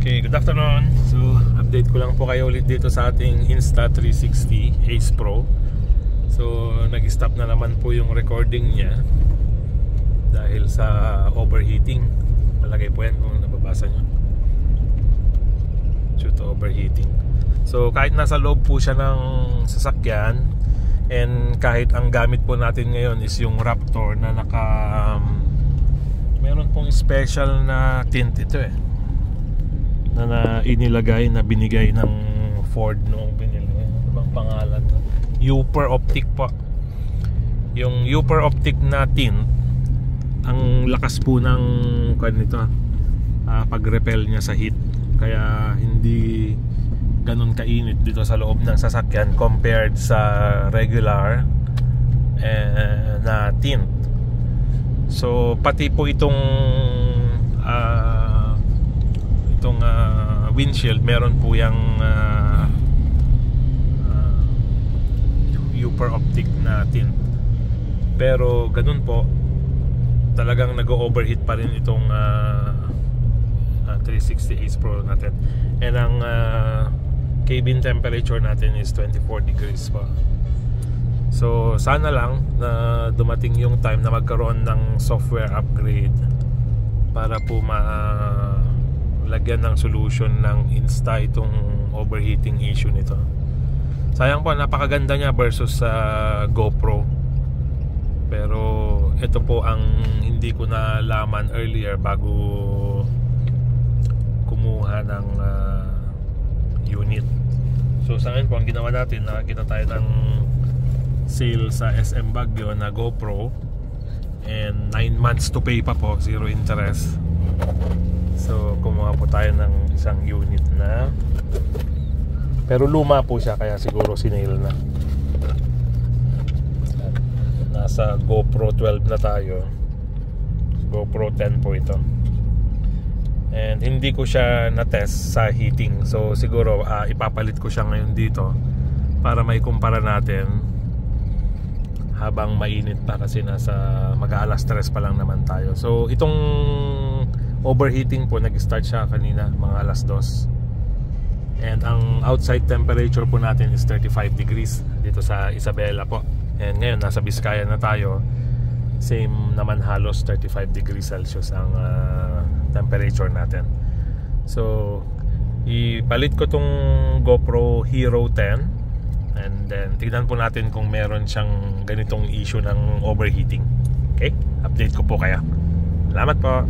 Okay, good afternoon. So, update ko lang po kayo ulit dito sa ating Insta360 Ace Pro. So, nag-stop na naman po yung recording niya dahil sa overheating. Palagay po yan kung nababasa nyo. Due to overheating. So, kahit nasa loob po siya ng sasakyan, and kahit ang gamit po natin ngayon is yung Raptor na meron pong special na tint ito na inilagay, na binigay ng Ford noong binili. Ano bang pangalan? Upper Optic po. Yung Upper Optic na tint, ang lakas po ng pag-repel niya sa heat. Kaya hindi ganun kainit dito sa loob ng sasakyan compared sa regular na tint. So pati po itong windshield, meron po yung Upper Optic na tint. Pero ganun po, talagang nag-overheat pa rin itong 360 Ace Pro natin. And ang cabin temperature natin is 24 degrees pa. So sana lang na dumating yung time na magkaroon ng software upgrade para po lagyan ng solution ng Insta itong overheating issue nito. Sayang po, napakaganda niya versus sa GoPro. Pero ito po ang hindi ko nalaman earlier bago kumuha ng unit. So sa ngayon po, ang ginawa natin, nakakita tayo ng sale sa SM Baguio na GoPro, and 9 months to pay pa po, 0 interest. So kumuha po tayo ng isang unit na, pero luma po siya, kaya siguro sinail na. Nasa GoPro 12 na tayo. GoPro 10 po ito. And hindi ko siya na-test sa heating. So siguro ipapalit ko siya ngayon dito para may kumpara natin habang mainit pa, kasi nasa mag-aalas 3 pa lang naman tayo. So itong overheating po, nag-start siya kanina mga alas 2. And ang outside temperature po natin is 35 degrees dito sa Isabela po. And ngayon nasa Vizcaya na tayo. Same naman, halos 35 degrees Celsius ang temperature natin. So ipalit ko tong GoPro Hero 10, and then tignan po natin kung meron siyang ganitong issue ng overheating. Okay? Update ko po kaya. Salamat po.